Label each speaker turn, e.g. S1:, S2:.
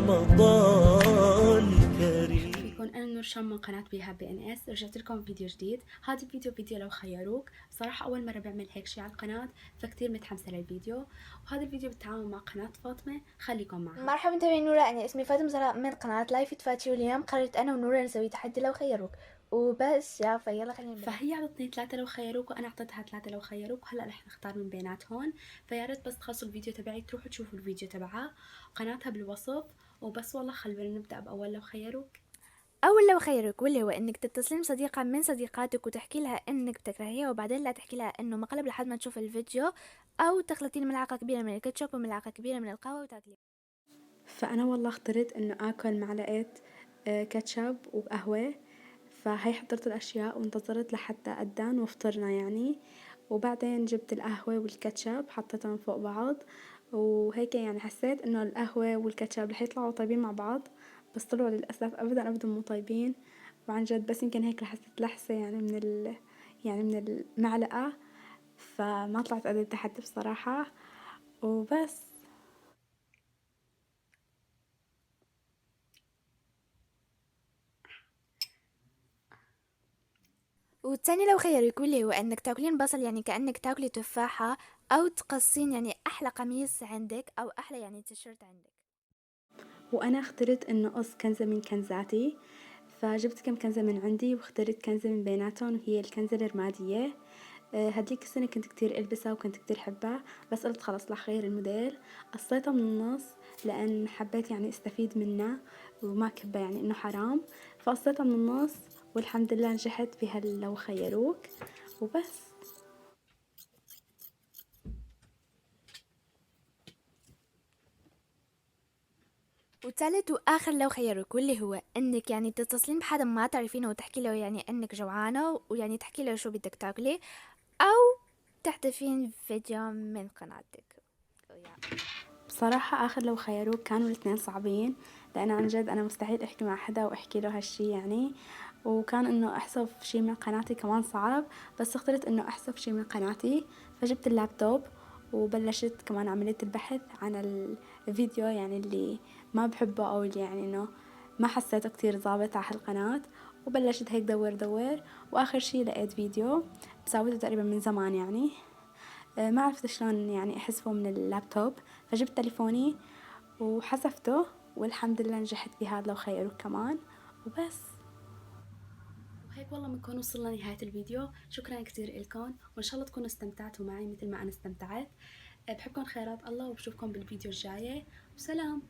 S1: رمضان كريم.
S2: فيكم أنا نور شام من قناة بيها بي ان اس. رجعت لكم فيديو جديد. هذا الفيديو لو خيروك. بصراحة أول مرة بعمل هيك شي على القناة، فكتير متحمسة للفيديو. وهذا الفيديو بالتعاون مع قناة فاطمة، خليكم معها.
S3: مرحبا متابعين نورا، أنا اسمي فاطمة زهراء من قناة لايف فاتي، واليوم قررت أنا ونورا نسوي تحدي لو خيروك وبس. يلا خلينا نبدأ.
S2: فهي عطتني 3 لو خيروك وأنا عطيتها 3 لو خيروك، وهلا رح نختار من بيناتهم. فيا ريت بس تخلصوا الفيديو تبعي تروحوا تشوفوا الفيديو تبعها، قناتها بالوصف. وبس والله خلونا نبدأ بأول لو خيروك.
S3: أول لو خيروك واللي هو إنك تتصلين صديقة من صديقاتك وتحكي لها إنك بتكرهيها، وبعدين لا تحكي لها إنه مقلب لحد ما تشوف الفيديو، أو تخلطين ملعقة كبيرة من الكاتشب وملعقة كبيرة من القهوة وتاكلي.
S2: فأنا والله اخترت إنه آكل معلقة كاتشب وقهوة. فهي حضرت الأشياء وانتظرت لحتى أدان وفطرنا يعني. وبعدين جبت القهوة والكاتشب حطيتهم فوق بعض، وهيك يعني حسيت إنه القهوة والكاتشب رح يطلعوا طيبين مع بعض، بس طلعوا للأسف أبدا مو طيبين. وعن جد بس يمكن هيك حسيت لحسة يعني من المعلقة، فما طلعت قد التحدي بصراحة. وبس.
S3: والتاني لو خيروك واللي هو إنك تاكلين بصل يعني كأنك تاكلي تفاحة، أو تقصين يعني أحلى قميص عندك أو أحلى يعني تيشيرت عندك.
S2: وأنا اخترت إنه أقص كنزة من كنزاتي، فجبت كم كنزة من عندي واخترت كنزة من بيناتهم، وهي الكنزة الرمادية. هديك السنة كنت كتير ألبسها وكنت كتير حبها، بس قلت خلاص رح غير الموديل. قصيتها من النص لأن حبيت يعني استفيد منها وما كبها يعني إنه حرام، فقصيتها من النص. والحمد لله نجحت بها لو خيروك. وبس.
S3: وثالث واخر لو خيروك واللي هو انك يعني تتصلين بحدا ما تعرفينه وتحكي له يعني انك جوعانه، ويعني تحكي له شو بدك تاكلي، او تحذفين فيديو من قناتك.
S2: بصراحة آخر لو خيروك كانوا الاثنين صعبين، لأن عن جد أنا مستحيل أحكي مع حدا وأحكي له هالشي يعني. وكان إنه أحذف شي من قناتي كمان صعب، بس اخترت إنه أحذف شي من قناتي. فجبت اللابتوب وبلشت كمان عملية البحث عن الفيديو يعني اللي ما بحبه، أو اللي يعني إنه ما حسيته كتير ظابط على هالقناة. وبلشت هيك دور وآخر شي لقيت فيديو مساويته تقريبا من زمان يعني. ما عرفت شلون يعني احذفه من اللابتوب، فجبت تليفوني وحذفته. والحمد لله نجحت بهذا لو خيروك كمان. وبس. وهيك والله بنكون وصلنا لنهاية الفيديو. شكرا كتير لكم، وإن شاء الله تكونوا استمتعتوا معي مثل ما أنا استمتعت. بحبكم خيرات الله، وبشوفكم بالفيديو الجاي. وسلام.